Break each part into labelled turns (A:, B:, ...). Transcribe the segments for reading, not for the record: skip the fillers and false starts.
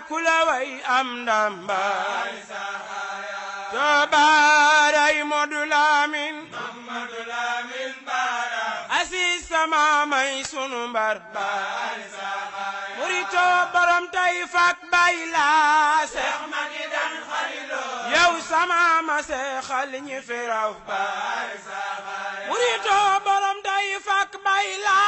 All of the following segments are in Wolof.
A: ku la way am ndam Baay Saxaaya toobaray Modu Lamin Baara Asis sama may sunu mbar Baay Saxaaya murito borom tay fak bay la Seex Magidan Xalilo yow sama ma seexal ñi fi raw Baay Saxaaya murito borom tay fak bay la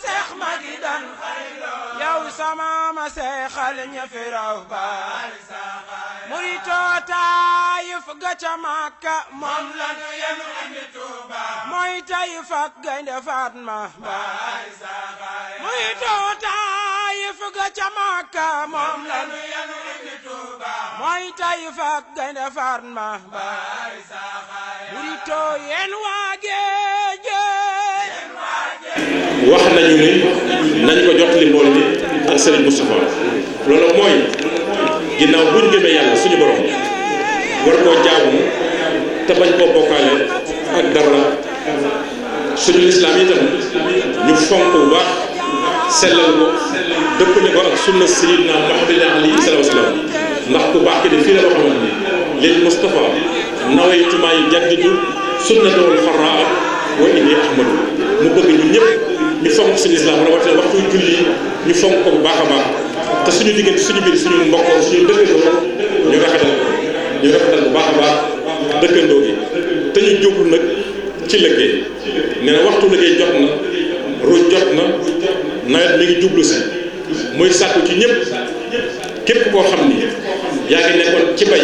A: Seex Magidan Xalilo yow sama ma seexal ñi fi raw Baay Saxaaya murito Taayif ga ca Makka moom la nu yenu indi Tuuba mooy Taayif ak Gaynde Fatma Baay Saxaaya murito Taayif ga ca Makka moom la nu yenu indi Tuuba mooy Taayif ak Gaynde Fatma Baay Saxaaya murito yéen waa géej
B: wax nañu ni nañ ko jottali mbool mi ak Serigne Moustapha loolu mooy ginnaaw buñ gëmee yàlla suñu borom war koo jaamu te bañ koo bokkaale ak dara suñu lislaam itam ñu fonk bu baax sellal ko dëppale ko ak sunna sayyidina Muhammad alayhi salaatu wa salaam ndax ku baax ki de fii la waxoon ni lil Moustapha nawaytu maa yujaddidu sunnatahul xarraa wa inni ahmadu mu bëgg ñun ñëpp ñu fonk suñu islam rawatina waxtu julli ñu fonk ko bu baax a baax te suñu diggante suñu biir suñu mbokkoo suñu dëkkandoo ñu rafetal bu baax a baax dëkkandoo gi te ñu jógul nag ci liggéey nee na waxtu liggéey jot na ruuj jot na nawet mi ngi jublu si muy sàkku ci ñëpp képp koo xam ni yaa ngi nekkoon ci bay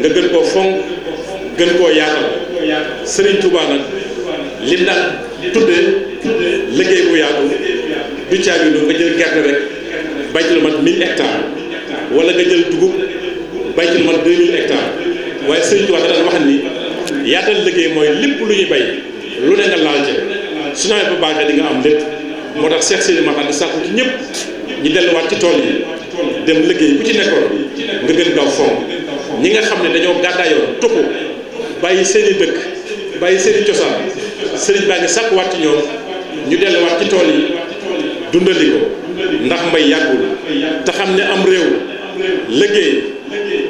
B: nga gën koo fonk gën koo yaatal Serigne Touba nag lim daan tuddee liggéey bu yaatu du caaginu nga jël gerte rek bay ci lu mat 1000 hectares wala nga jël dugub bay ci lu mat 2000 hectares waaye Serigne Touba da daan wax ni yaatal liggéey mooy lépp lu ñuy bay lu ne nga laal ca su nawet ba baaxee di nga am lépp moo tax Cheikh Sidi Makhtar di sàkku ci ñëpp ñu delluwaat ci tool yi dem liggéey ku ci nekkoon nga gën gaaw fonk ñi nga xam ne dañoo gàddaayoon tukku bàyyi seen i dëkk bàyyi seen i cosaan sëriñ baa ngi sàkkuwaat ci ñoom ñu delluwaat ci tool yi dundali ko ndax mbay yàggul te xam ne am réew liggéey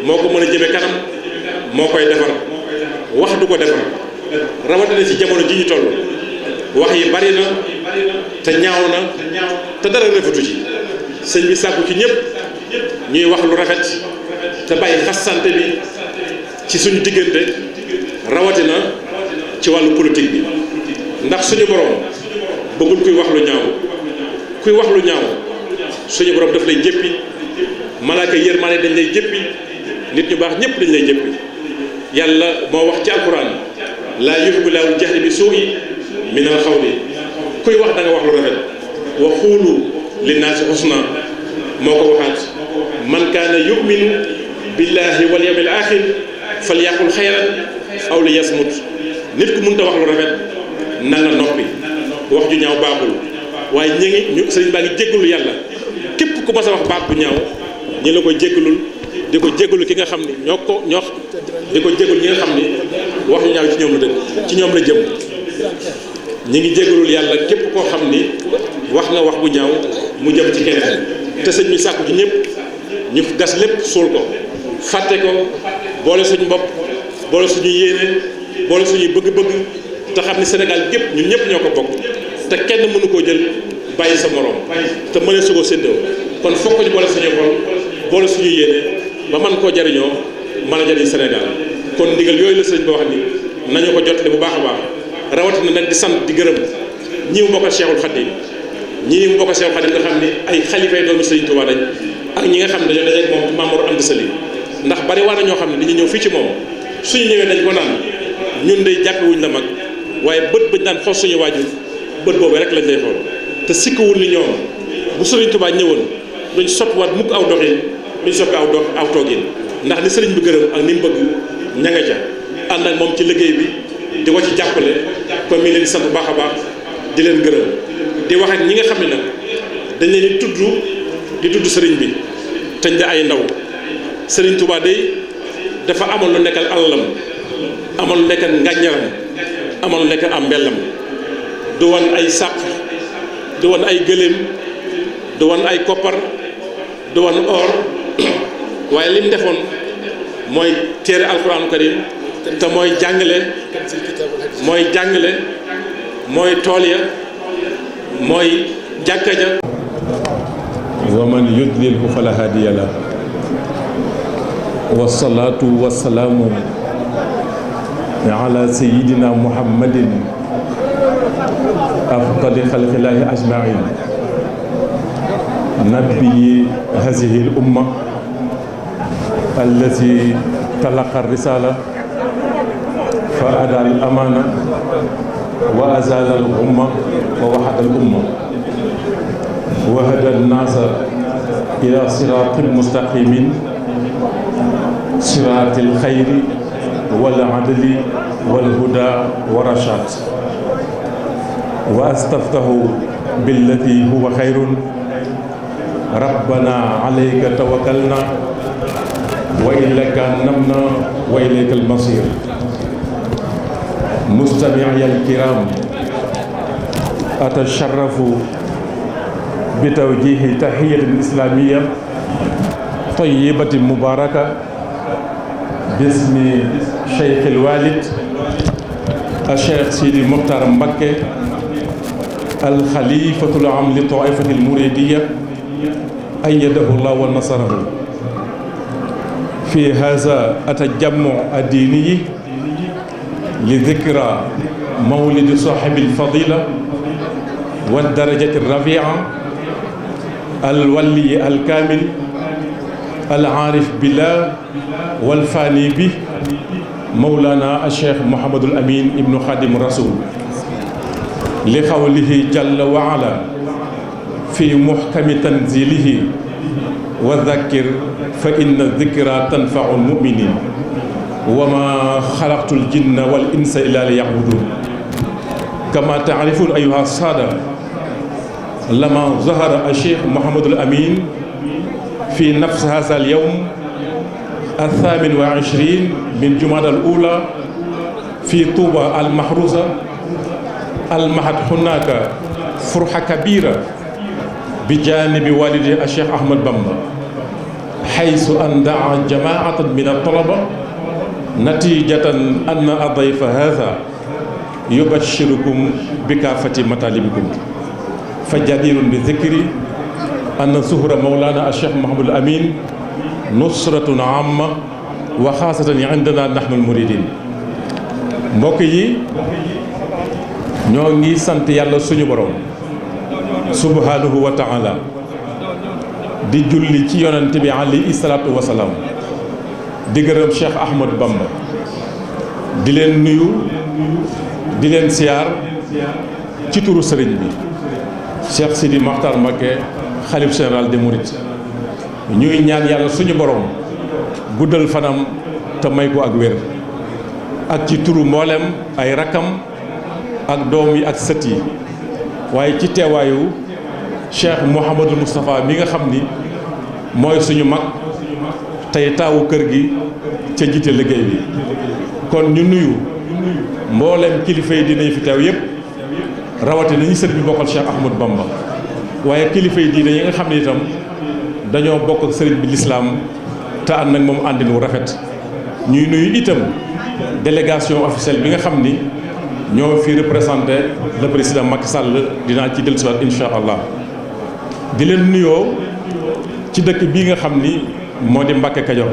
B: moo ko mën a jëme kanam moo koy defar wax du ko defar rawatina ci jamono ji ñu toll wax yi bari na te ñaaw na te dara rafetu ci sëñ bi sàkku ci ñëpp ñuy wax lu rafet te bàyyi xasante bi ci suñu diggante rawatina ci wàllu politique bi ndax suñu borom bëggul kuy wax lu ñaaw kuy wax lu ñaaw suñu borom daf lay jéppi malaaka yërmaane dañ lay jéppi nit ñu baax ñëpp dañ lay jéppi yàlla moo wax ci alquran laa yuhibbu llaahu al-jahra bi suu'i min al-qawli kuy wax da nga wax lu rafet wa xuulu linnaasi husna moo ko waxaat man kaana yuminu billahi wal yawmil axir falyaqul xayran aw liyasmut nit ku mënta wax lu rafet na nga noppi wax ju ñaaw baaxul waaye ñu sëriñ baa ngi jéggalu yàlla képp ku mas a wax baat bu ñaaw ñi la koy jéggalul di ko jéggalu ki nga xam ni di ko jéggalu ñi nga xam ni wax ñu ñaaw ci ñoom la dëkk ci ñoom la jëm ñi ngi jéggalul yàlla képp koo xam ni wax nga wax bu ñaaw mu jëm ci keneen te sëñ bi sàkku ci ñëpp ñu gas lépp suul ko fàtte ko boole suñu bopp boole suñu yéene boole suñuy bëgg-bëgg te xam ni Sénégal gépp ñun ñëpp ñoo ko bokk te kenn mënu koo jël bàyyi sa morom te mënee su ko séddoo kon fokk ñu boole suñu xol boole suñu yéene ba man koo jariñoo mën a jariñ Sénégal kon ndigal yooyu la sëñ bi wax ni nañu ko jotale bu baax a baax rawatina nag di sant di gërëm ñi mu bokk Cheikhul Khadim ñi mu bokk Cheikhul Khadim nga xam ni ay xalifay doomi Sëriñ Tuubaa lañ ak ñi nga xam ne dañoo dajeek moom Maam Mor Anta Sali ndax bari waa na ñoo xam ne dañuy ñëw fii ci moom suñu ñëwee dañ ko naan ñun day jàppewuñ la mag waaye bët bañ daan xool suñu waajur bët boobu rek lañ lay xool te sikkuwul ni ñoom bu Sëriñ Tuubaa ñëwoon duñ soppiwaat mukk aw doxin duñ soppi aw toogin ndax ni sëriñ bi gërëm ak ni mu bëgg ña nga ca ànd ak moom ci liggéey bi di ko ci jàppale kon mi leen di sant bu baax a baax di leen gërëm di wax ak ñi nga xam ne nag dañ leen di tudd sëriñ bi teñ da ay ndaw Sëriñ Tuubaa day dafa amoon lu nekkal alalam amoon lu nekkal ngàññaram amoon lu nekkal am mbellam du woon ay sàq du woon ay gëléem du woon ay koppar du woon or waaye lim defoon mooy téere alquranu karim te mooy jàngale mooy tool ya mooy jàkka ja wa man yudlilhu fala hadiya la wasalaatu wasalaamu ala sayidina muhammadin afdali xalqillaahi ajmain nabii hazihi l umma allati talaqa risala fa ada al amana wa azala al umma wa wahada al umma wa hada an nasa ila siratin mustaqimin siratil xayri wal adli wal huda wa rashad wa astaftahu billati huwa xayrun rabbana alayka tawakkalna wa ilayka namna wa ilayka almasir mustami'i alkiram atasharrafu bitawjihi tahiyatin islamiyya tayyibatin mubaraka bismi cheikh alwalid الشيخ سيدي مختار مكة الخليفة العام للطائفة المريدية أيده الله ونصره في هذا التجمع الديني لذكرى مولد صاحب الفضيلة والدرجة الرفيعة الولي الكامل العارف بالله والفاني به مولانا الشيخ محمد الأمين ابن خادم الرسول لقوله جل وعلا في محكم تنزيله وذكر فإن الذكرى تنفع المؤمنين وما خلقت الجن والإنس إلا ليعبدون كما تعرفون أيها السادة لما ظهر الشيخ محمد الأمين في نفس هذا اليوم 28 من جمادى الأولى في طوبى المحروسة المهد هناك فرحة كبيرة بجانب والده الشيخ أحمد بامبا حيث أن دعا جماعة من الطلبة نتيجة أن الضيف هذا يبشركم بكافة مطالبكم فجدير بالذكر أن ظهور مولانا الشيخ محمد الأمين nusratun amma wa xaasatan indana nahnu almuridin mbokk yi ñoo ngi sant yàlla suñu borom subhanahu wa taala di julli ci yonent bi alayhi salaatu wa salaam di gërëm Cheikh Ahmad Bamba di leen nuyu di leen siyaar ci turu sëriñ bi Cheikh Sidi Makhtar Mbacké xalif général des mourides ñuy ñaan yàlla suñu borom guddal fanam te may ko ak wér ak ci turu mboolem ay rakkam ak doom yi ak sët yi waaye ci teewaayu Cheikh Mouhamadou Moustapha mi nga xam ni mooy suñu mag tey taawu kër gi ca jiite liggéey bi kon ñu nuyu mboolem kilifa yi dinañ fi teew yépp rawatina ñi sët bi bokkal Cheikh Ahmadou Bamba waaye kilifa yi diine yi nga xam ne itam dañoo bokk ak sëriñ bi lislaam te ànd nag moom àndin wu rafet ñuy nuyu itam délégation officielle bi nga xam ni ñoo fi représenté le président Macky Sall dinaa ci dellusiwaat insha allah di leen nuyoo ci dëkk bii nga xam ni moo di Mbàkke Kajoor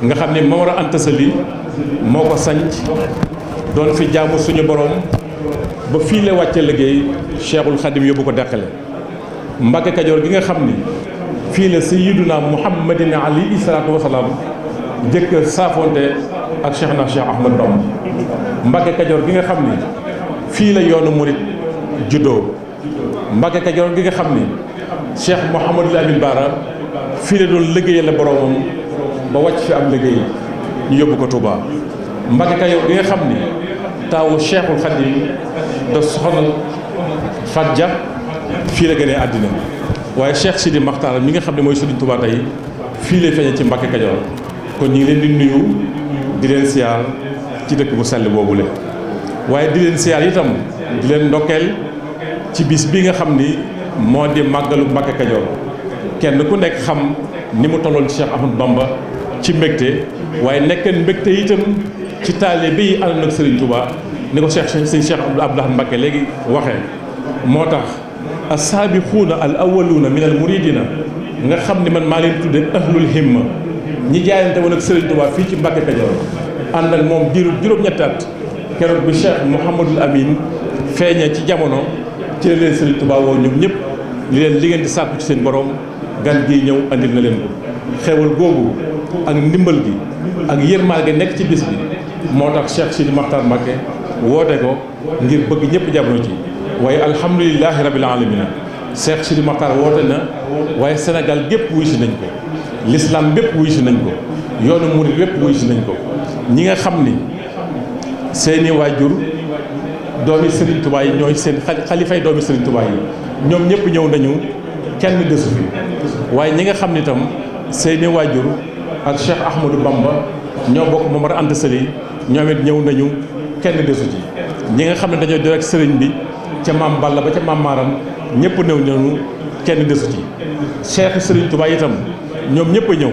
B: nga xam ni Mame Mor Anta Saly moo ko sanc doon fi jaamu suñu borom ba fii la wàcce liggéey Cheikhul Khadim yóbbu ko deqale Mbàkke Kajoor gi nga xam ni fii la sayyiduna Muhammadin alayhi salaatu wa salaam jëkk saafonte ak Cheikh Ahmad Bamba Mbàkke Kajoor gi nga xam ni fii la yoonu murit juddoo Mbàkke Kajoor gi nga xam ni Cheikh Mouhamadou Lamine Bara fii la doon liggéeyal la boromam ba wàcc fi am liggéey ñu yóbbu ko Touba Mbàkke Kajoor gi nga xam ni taawu Cheikhul Khadim da soxna Fat Dia fii la gënee àddina waaye Cheikh Sidi Makhtar mi nga xam ne mooy Sëriñ Touba tey fii lay feeñee ci Mbàkke Kajoor kon ñu ngi leen di nuyu di leen siyaar ci dëkk bu sell boobule waaye di leen siyaar itam di leen ndokkeel ci bis bi nga xam ni moo di màggalu Mbàkke Kajoor kenn ku nekk xam ni mu tolloon ci Cheikh Ahmadou Bamba ci mbégte waaye nekkeen mbégte itam ci taalibe yi ànd ak Serigne Touba ni ko sëñ Cheikh Abdou Lahad Mbacké léegi waxee moo tax as-saabixuuna al awwaluuna min al muridina nga xam ni man maa leen tudde ahlul himma ñi jaayante woon ak Serigne Touba fii ci Mbacké Kajoor ànd ak moom diiru juróom-ñetti at keroog bi Cheikh Mouhamadul Amin feeñee ci jamono ci la leen Serigne Touba woo ñoom ñëpp li leen li ngeen di sàkku ci seen borom gan gii ñëw andil na leen ko xewal googu ak ndimbal gi ak yërmaal gi nekk ci bis bi moo tax Cheikh Sidi Makhtar Mbacké woote ko ngir bëgg ñëpp jamono ci waaye alhamdulilahi rabil alamina Cheikh Sidi Makhtar woote na waaye Sénégal gépp wuy si nañ ko l'islam bépp wuy si nañ ko yoonu murid bépp wuy si nañ ko ñi nga xam ni seeni waajur doomi Serigne Touba yi ñooy seen xalifay doomi Serigne Touba yi ñoom ñëpp ñëw nañu kenn desu fi waaye ñi nga xam ni itam seeni waajur ak Cheikh Ahmadou Bamba ñoo bokk Momar Anta Sali ñoom it ñëw nañu kenn desu ci ñi nga xam ne dañoo jot ak sëriñ bi ca maam Balla ba ca maam Maaram ñëpp ñëw nañu kenn desu ci Cheikh Serigne Touba itam ñoom ñëpp a ñëw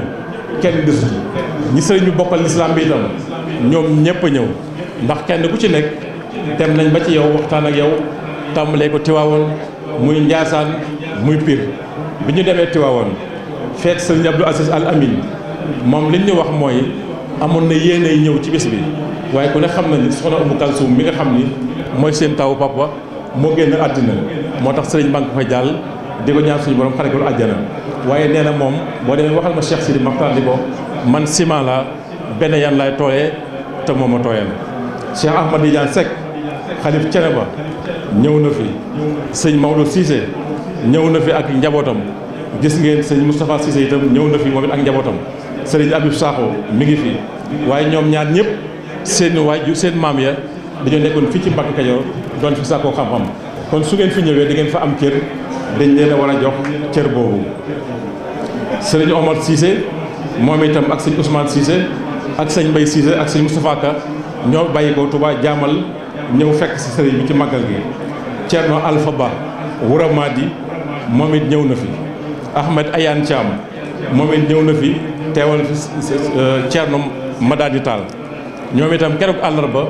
B: kenn desu ci ñi sëriñ bi bokkal lislaam bi itam ñoom ñëpp a ñëw ndax kenn ku ci nekk dem nañ ba ci yow waxtaan ak yow tàmbalee ko Tiwaawoon muy Njaasaan muy Pire bi ñu demee Tiwaawoon feet sëriñ Abdou Aziz Al Amin moom li ñu wax mooy amoon na yéenay ñëw ci bés bi waaye ku ne xam na ni soxna Umu Kalsum mi nga xam ni mooy seen tawu papa moo génn àddina moo tax sëriñ baa ngi ko fay jàll di ko ñaan suñu borom xare ko àjjana waaye nee na moom boo demee waxal ma Cheikh Sidi Makhtar di ko man ciment la benn yan laay tooyee te moom ma tooyal Cheikh Ahmad Tidiane Seck xalif Ceneba ñëw na fi sëñ Maodo Cissé ñëw na fi ak njabootam gis ngeen sëñ Moustapha Cissé itam ñëw na fi moom it ak njabootam sëriñ Abib Sakho mi ngi fi waaye ñoom ñaar ñëpp seen waaju seen maam ya dañoo nekkoon fii ci Mbacké Kajoor doon fi sàkkoo xam-xam kon su ngeen fi ñëwee di ngeen fa am cër dañ leen a war a jox cër boobu sëriñ Omar Cissé moom itam ak sëñ Ousmane Cissé ak sëñ Mbaye Cissé ak sëñ Moustapha Ka ñoo bàyyi ko Touba jaamal ñëw fekk si sëriñ bi ci màggal gi Thierno Alpha Ba Wura Madi moom it ñëw na fi Ahmed Ayane Thiam moom it ñëw na fi teewal fi Thierno Madani Tall ñoom itam keroog àllarba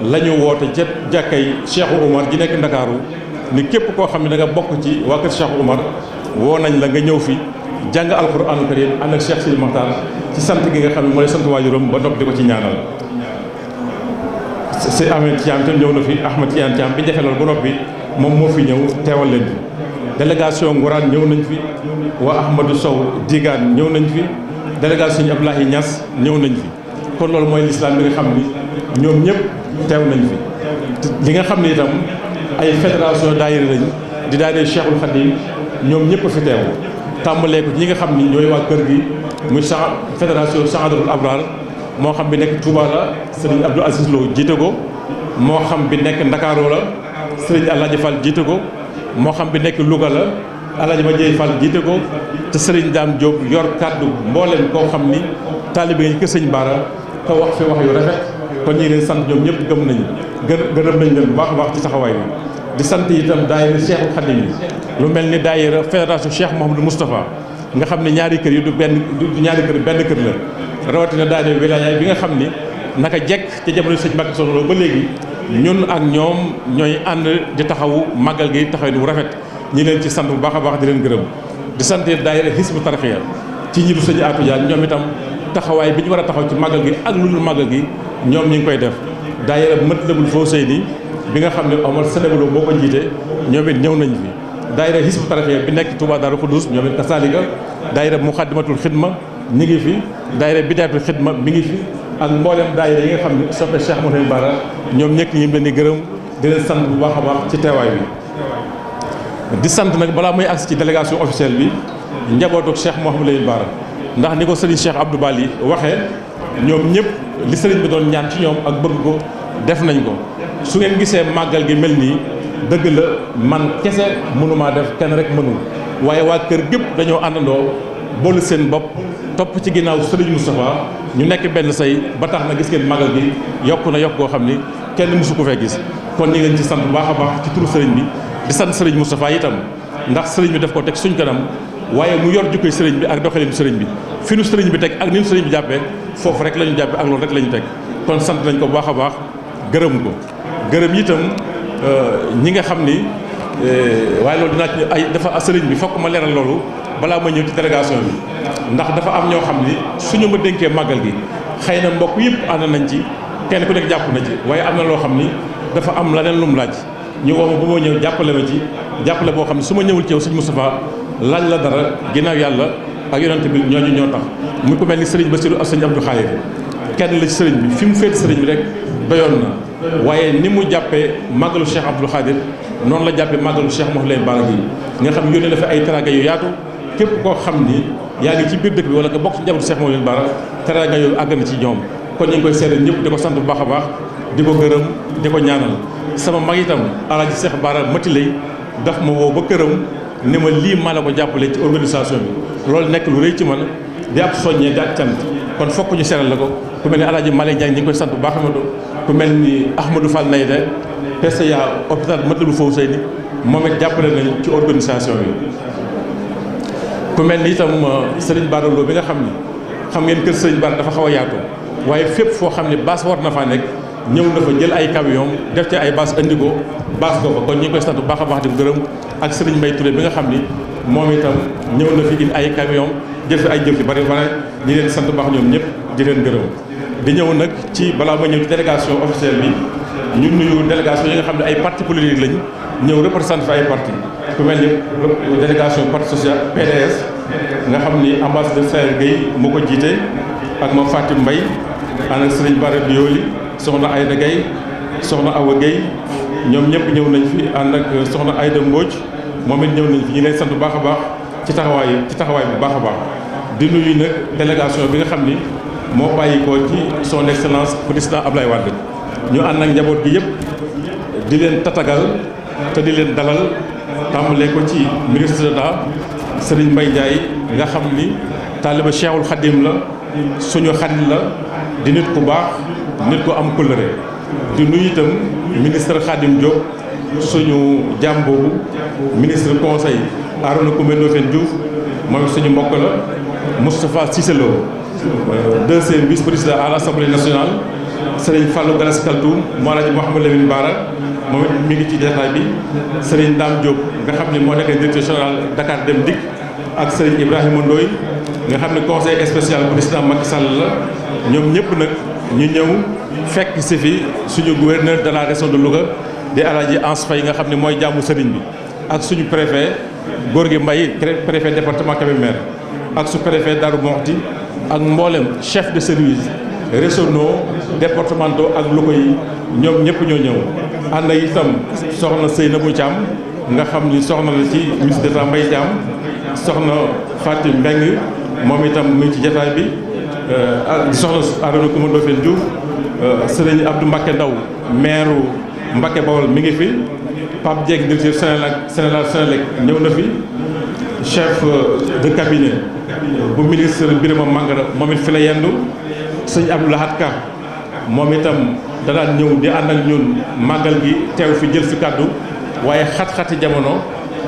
B: la ñu woote ca jàkkay Cheikh Oumar ji nekk Ndakaaru ni képp koo xam ne da nga bokk ci waa kër Cheikh Oumar woo nañ la nga ñëw fi jàng alquranu karim ànd ak Cheikh Sidi Makhtar ci sant gi nga xam ne mooy sant waajuram ba nopp di ko ci ñaanal si Ahmed Thiam tam ñëw na fi Ahmed Thiam bi jafe loolu ba noppi moom moo fi ñëw teewal leen fi délégation Ngourane ñëw nañ fi waa Ahmadou Sow Digaan ñëw nañ fi délégation ñu Abdoulaye Niass ñëw nañ fi kon loolu mooy l'islam bi nga xam ni ñoom ñëpp teew nañ fi li nga xam ni itam ay fédération daayira lañ di daayira Cheikhul Khadim ñoom ñëpp fi teew tàmbalee ko ñi nga xam ni ñooy waa kër gi muy fédération Saadatul Abrar moo xam bi nekk Touba la sëriñ Abdou Aziz Lo jiite ko moo xam bi nekk Ndakaaroo la sëriñ Alaaji Fall jiite ko moo xam bi nekk Louga la Alaaji Madieye Fall jiite ko te sëriñ Dame Diop yor kàddu mbooleem koo xam ni taalibe nga kër sëñ Baara te wax fi wax yu rafet kon ñi leen sant ñoom ñëpp gëm nañu gërëm nañ leen bu baax a baax ci taxawaay bi di sant itam daayira Cheikhul Khadim yi lu mel ni daayira fédération Cheikh Mouhamadou Moustapha nga xam ne ñaari kër yi du ñaari kër benn kër la rawatina daayira wilaya bi nga xam ni naka jekk ci jamono sëñ Mbacké Soxna Lo ba léegi ñun ak ñoom ñooy ànd di taxawu màggal gi taxaw bu rafet ñi leen ci sant bu baax a baax di leen gërëm di sant daayira Hizbut Tarqiyyah ci ñi du sëñ Atou Diagne ñoom itam taxawaay bi ñu war a taxaw ci màggal gi ak lu dul màggal gi ñoom ñu ngi koy def daayira Matlabul Fawzayni bi nga xam ne Omar Sénégaloo moo ko jiite ñoom it ñëw nañ fi daayira Hizbut Tarqiyyah bi nekk Touba Darou Khoudoss ñoom it kasaalika daayira Muxaddamatul Xidma ñi ngi fi daayira Bidaayatul Xidma mi ngi fi ak mboolem daayira yi nga xam ne soppe Cheikh Mouhamadou Bara ñoom ñekk ñi leen di gërëm di leen sant bu baax a baax ci teewaay bi di sant nag balaa muy agsi ci délégation officielle bi njabootu Cheikh Mouhamadou Bara ndax ni ko sëriñ Cheikh Abdou Bali waxee ñoom ñëpp li sëriñ bi doon ñaan ci ñoom ak bëgg ko def nañ ko su ngeen gisee màggal gi mel nii dëgg la man kese mënumaa def kenn rek mënul waaye waa kër gépp dañoo àndandoo boolu seen bopp topp ci ginnaaw sëriñ Moustapha ñu nekk benn say ba tax na gis ngeen màggal gi yokk na yokk goo xam ni kenn mësu ko fee gis kon ñi ngeen ci sant bu baax a baax ci turu sëriñ bi di sant sëriñ Moustapha itam ndax sëriñ bi def ko teg suñ kanam waaye mu yor jukkoy sëriñ bi ak doxalinu sëriñ bi fi nu sëriñ bi teg ak ni nu sëriñ bi jàppee foofu rek la ñu jàppee ak loolu rek la ñu teg kon sant nañ ko bu baax a baax gërëm ko gërëm itam ñi nga xam ni waaye loolu dinaa ci ay dafa sëriñ bi fokk ma leeral loolu balaa ma ñëw ci délégation bi ndax dafa am ñoo xam ni suñu ma dénkee màggal gi xëy na mbokk yëpp ànd nañ ci kenn ku nekk jàpp na ci waaye am na loo xam ni dafa am leneen lu mu laaj ñu woo ma bu ma ñëw jàppale ma ci jàppale boo xam ne su ma ñëwul ci yow sëñ Moustapha laaj la dara ginnaaw yàlla ak yonent bi ñooñu ñoo tax mu ko mel ni sëriñ Bassirou ak sëñ Abdou Khadir kenn la ci sëriñ bi fi mu féet sëriñ bi rek doyoon na waaye ni mu jàppee màggalu Cheikh Abdou Khadir noonu la jàppee màggalu Cheikh Mouhamadou Bara gi nga xam yónnee na fi ay teraanga yu yaatu képp koo xam ni yaa ngi ci biir dëkk bi wala nga bokk ci njabootu Cheikh Mouhamadou Bara teraanga yooyu àgg na ci ñoom kon ñu ngi koy seedal ñëpp di ko sant bu baax a baax di ko gërëm di ko ñaanal sama mag itam Alaaji Cheikh Bara Mati lay daf ma woo ba këram ni ma lii maa la ko jàppale ci organisation bi loolu nekk lu rëy ci man di ab soññee di ak cant kon fokk ñu seeral la ko ku mel ni Alaaji Malé Ndiaye ñi ngi koy sant bu baax Amadou ku mel ni Ahmadou Fall Nayde PCA hôpital Matlaboul Fawzayni moom it jàppale nañ ci organisation bi ku mel ni itam Serigne Bara Lo bi nga xam ni xam ngeen kër Serigne Bara dafa xaw a yaatu waaye fépp foo xam ne bâche war na faa nekk ñëw na fa jël ay camion def ci ay bâche indi ko bâche ko fa kon ñi ngi koy sant bu baax a baax di ko gërëm ak Serigne Mbaye Touré bi nga xam ni moom itam ñëw na fi indi ay camion jël fi ay jëf yu bari bari ñi leen sant bu baax ñoom ñëpp di leen gërëm di ñëw nag ci balaa ma ñëw ci délégation officielle bi ñu nuyu délégation yi nga xam ne ay parti politique lañ ñëw représenté fi ay parti ku mel ni délégation parti social PDS nga xam ni ambassadeur Saër Gueye moo ko jiite ak ma Fatim Mbaye ànd ak Serigne Bara Dioli soxna Aïda Gueye soxna Awa Gueye ñoom ñëpp ñëw nañ fi ànd ak soxna Aïda Mbodj moom it ñëw nañ fi ñu leen sant bu baax a baax ci taxawaay bu baax a baax di nuyu nag délégation bi nga xam ni moo bàyyi ko ci son excellence président Ablaye Wade ñu ànd ak njaboot gi yëpp di leen tatagal te di leen dalal tàmbalee ko ci ministre d'État Serigne Mbaye Ndiaye nga xam ni taaliba Cheikhul Khadim la suñu xarit la di nit ku baax nit ku am kóllëre di nuyu itam ministre Khadim Diop suñu jàmm boobu ministre conseil Arona Coumba Ndoffène Diouf moom suñu mbokk la Moustapha Cissé Lo deuxième vice-président à l'Assemblée nationale Serigne Fallou Galas Kaltoum Mawlaji Mouhamadou Lamine Bara moom it mi ngi ci jotaay bi Serigne Dame Diop nga xam ne moo nekk directeur général Dakar Dem Dikk ak Serigne Ibrahima Ndoye nga xam ne conseil spécial président Macky Sall la ñoom ñëpp nag ñu ñëw fekk si fi suñu gouverneur de la région de Louga di Alaaji Ans Faye nga xam ne mooy jàmmu Serigne bi ak suñu préfet Gorgui Mbaye préfet département Kébémer ak su préfet Darou Mouhty ak mboolem chef de service régionaux départementaux ak locaux yi ñoom ñëpp ñoo ñëw ànd itam soxna Seynabou Thiam nga xam ni soxna la ci ministre d'État Mbaye Thiam soxna Fatim Mbeng moom itam mu ngi ci jotaay bi ak soxna Arona Coumba Ndoffène Diouf Serigne Abdou Mbacké Ndaw maire Mbacké Bawol mi ngi fi Pape Dieng directeur Sénélec ñëw na fi chef de cabinet bu ministre Birama Mangara moom it fi la yendu sëñ Abdou Lahad Ka moom itam da daan ñëw di ànd ak ñun màggal gi teew fi jël fi kàddu waaye xat-xati jamono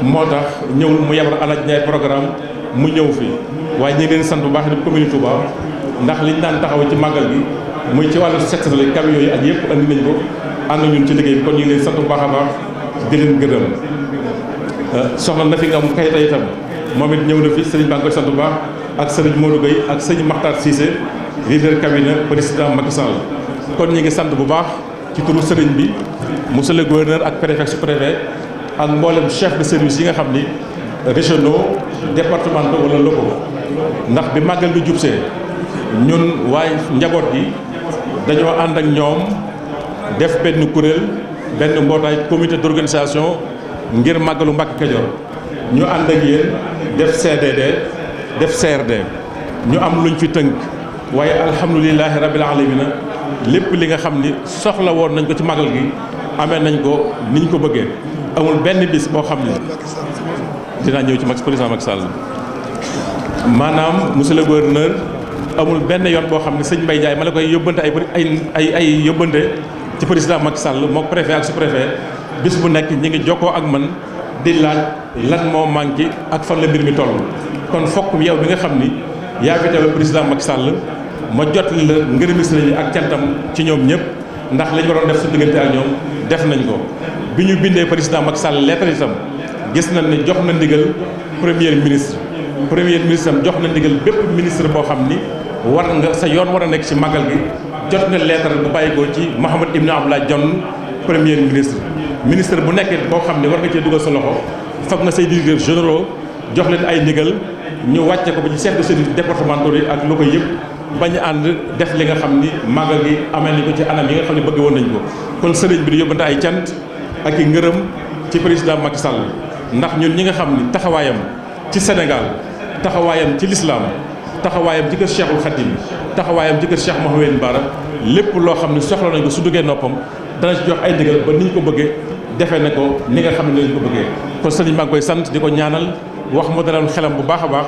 B: moo tax ñëwul mu yebal Alaaji Ndiaye programme mu ñëw fi waaye ñu ngi leen sant bu baax di commune Touba ndax liñ daan taxaw ci màggal gi muy ci wàllu secteur yi camion yi ak yëpp andi nañ ko ànd ñun ci liggéey bi kon ñu ngi leen sant bu baax a baax di leen gërëm soxna na fi nga am kay tey itam moom it ñëw na fi sëriñ baa ngi koy sant bu baax ak sëriñ Modou Gueye ak sëriñ Makhtar Cissé directeur cabinet président Macky Sall kon ñu ngi sant bu baax ci turu sëriñ bi monsieur le gouverneur ak préfet sous-préfet ak mboolem chef de service yi nga xam ni régionaux départementaux wala locaux ndax bi màggal bi jubsee ñun waaye njaboot gi dañoo ànd ak ñoom def benn kuréel benn mbootaay comité d'organisation ngir màggalu Mbàkke Kajoor ñu ànd ak yéen def CDD def CRD ñu am luñ fi tënk waaye alhamdulilahi rabbil alamina lépp li nga xam ni soxla woon nañ ko ci màggal gi amee nañ ko niñ ko bëggee amul benn bis boo xam ne dinaa ñëw ci président Macky Sall maanaam monsieur le gouverneur amul benn yoon boo xam ne sëñ Mbaye Ndiaye ma la koy yóbbante ay yóbbante ci président Macky Sall mook préfet ak sous-préfet bis bu nekk ñi ngi jokkoo ak man di laaj lan moo manqué ak fan la mbir mi toll kon fokk yow bi nga xam ni yaa fi teewal président Macky Sall ma jotali la ngërëmi sëriñ bi ak cantam ci ñoom ñëpp ndax lañ waroon def su diggante ak ñoom def nañ ko. bi ñu bindee président Macky Sall lettre itam gis nañ ne jox na ndigal premier ministre am jox na ndigal bépp ministre boo xam ni war nga sa yoon war a nekk ci màggal gi jot na lettre bu bàyyi ko ci Mahammed Ibn Abdoulaye Dionne premier ministre bu nekkee boo xam ne war nga cee dugal sa loxo foog nga say directeurs généraux jox leen ay ndigal ñu wàcce ko ba ci chef de service départementaux yi ak lu ko yëpp bañ ànd def li nga xam ni màggal gi amee nañ ko ci anam yi nga xam ne bëgg woon nañ ko. kon sëriñ bi di yóbbante ay cant ak i ngërëm ci président Macky Sall ndax ñun ñi nga xam ni taxawaayam ci Sénégal taxawaayam ci l'islam taxawaayam ci kër Cheikhul Khadim taxawaayam ci kër Cheikh Mouhamadou Bara lépp loo xam ne soxla nañ ko su duggee noppam dana ci jox ay ndigal ba ni ñu ko bëggee defee na ko ni nga xam ne lañ ko bëggee. kon sëriñ maa ngi koy sant di ko ñaanal wax mu daloon xelam bu baax a baax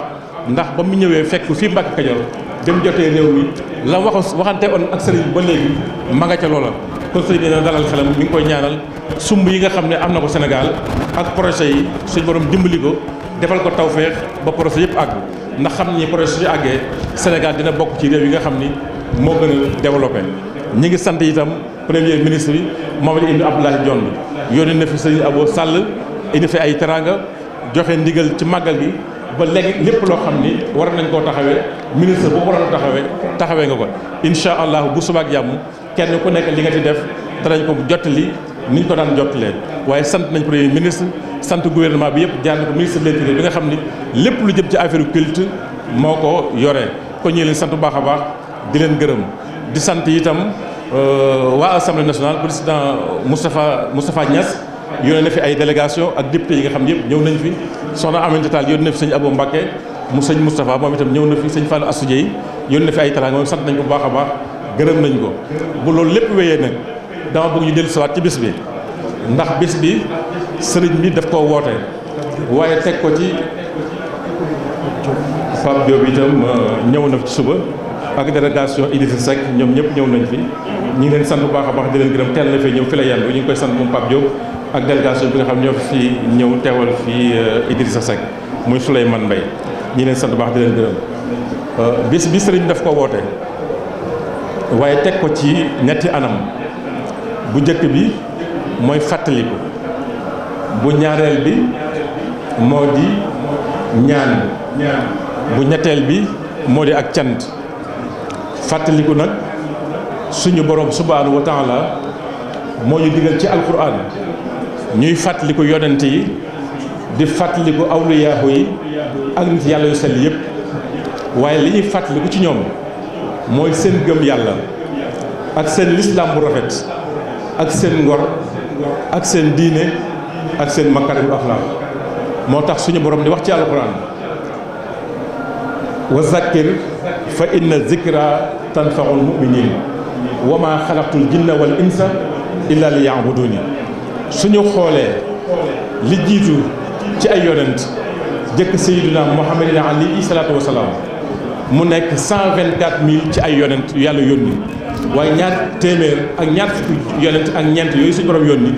B: ndax ba mu ñëwee fekk fii Mbàkke Kajoor dem jotee réew mi la waxante woon ak sëriñ ba léegi ma nga ca loola. kon sëriñ bi dina dalal xelam mi ngi koy ñaanal sumb yi nga xam ne am na ko Sénégal ak projet yi suñ borom dimbali ko defal ko tawfeex ba projet yëpp àgg ndax xam ni projet yu àggee Sénégal dina bokk ci réew yi nga xam ni moo gën a développé. ñi ngi sant itam premier ministre bi Mahammed Ibn Abdoulaye Dionne yónnee na fi sëriñ Abo Sall indi fi ay teranga joxe ndigal ci màggal gi ba léegi lépp loo xam ni war nañ koo taxawee ministre bu ko waroon a taxawee nga ko incha allah bu subaak jàmm kenn ku nekk li nga ci def danañ ko jottali ni ñu ko daan jottalee. waaye sant nañ premier ministre sant gouvernement bi yëpp jaar na ko ministre de l'Intérieur bi nga xam ni lépp lu jëm ci affaire culte moo ko yore ko ñu leen sant bu baax a baax di leen gërëm di sant itam waa assemblée nationale président Moustapha Niass yónnee na fi ay délégation ak député yi nga xam ne yëpp ñëw nañ fi soxna Aminata Tall yónnee na fi sëñ Abo Mbacké mu sëñ Moustapha moom itam ñëw na fi sëñ Fallou Assou Dieye yónnee na fi ay teraanga moom sant nañ ko bu baax a baax gërëm nañ ko. bu loolu lépp wéyee nag dama bëgg ñu dellu siwaat ci bis bi ndax bis bi sëriñ bi daf koo woote waaye teg ko ci Pape Diop itam ñëw na fi ci suba ak délégation Idrissa Seck ñoom ñëpp ñëw nañ fi ñu ngi leen sant bu baax a baax di leen gërëm teel na fee ñëw fi la yendu ñu ngi koy sant moom Pape Diop ak délégation bi nga xam ñoo fi ñëw teewal fii Idrissa Seck muy Souleymane Mbaye ñi ngi leen sant bu baax di leen gërëm bis bi sëriñ daf ko woote waaye teg ko ci ñetti anam bu njëkk bi mooy fàttaliku bu ñaareel bi moo di ñaan bu ñetteel bi moo di ak cant fàttaliku nag suñu borom subhaanahu wa taala moo ñu digal ci alquran ñuy fàttaliku yonent yi di fàttaliku awliyaahu yi ak nit yàlla yu sell yëpp waaye li ñuy fàttaliku ci ñoom mooy seen gëm yàlla ak seen lislaam bu rafet ak seen ngor ak seen diine ak seen makarimul axlaaq moo tax suñu borom di wax ci alquran wa zakkir fa inna zikra tanfaul muminin wa ma xalaqtul jinna wal insa illa li yaabuduni suñu xoolee li jiitu ci ay yonent jëkk sayyidina muhammadin alayhi salaatu wasalaam mu nekk 124000 ci ay yonent yu yàlla yónni waaye ñaar téeméer ak ñaar fukki yonent ak ñeent yooyu suñu borom yónni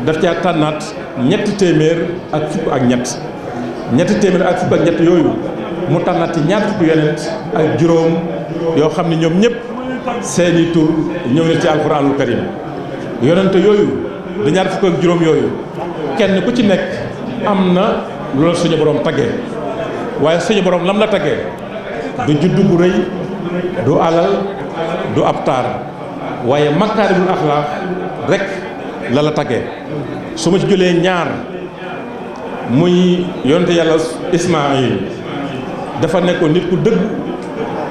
B: daf caa tànnaat ñetti téeméer ak fukk ak ñett ñetti téeméer ak fukk ak ñett yooyu mu tànnaat ci ñaar fukki yonent ak juróom yoo xam ne ñoom ñëpp seeni tur ñëw na ci alquranul karim yonent yooyu da ñaar fukk ak juróom yooyu kenn ku ci nekk am na loolu suñu borom taggee waaye suñu borom lam la taggee du juddu bu rëy du alal du ab taar waaye makaarimul axlaaq rek la la taggee su ma ci jëlee ñaar muy yonte yàlla Ismaayil dafa nekkoon nit ku dëgg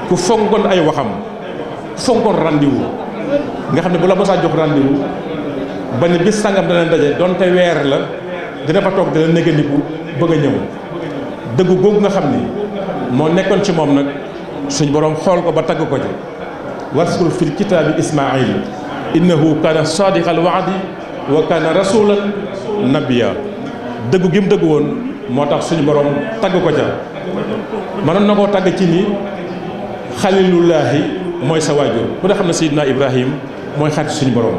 B: ku fonkoon ay waxam fonkoon rendez-vous nga xam ne bu la mosaa jox rendez-vous ba ni bis sangam dana daje donte weer la dina fa toog dina négandiku bëgg a ñëw dëggu googu nga xam ni moo nekkoon ci moom nag suñ borom xool ko ba tagg ko ci waskur fil kitaabi Ismaayil innahu kaana saadiqal wa'di wa kaana rasulan nabiyya dëggu gi mu dëggu woon moo tax suñu borom tagg ko ca mënoon na koo tagg ci ni xalilullaahi mooy sa waajur ku ne xam ne Seydina Ibrahim mooy xarit suñu borom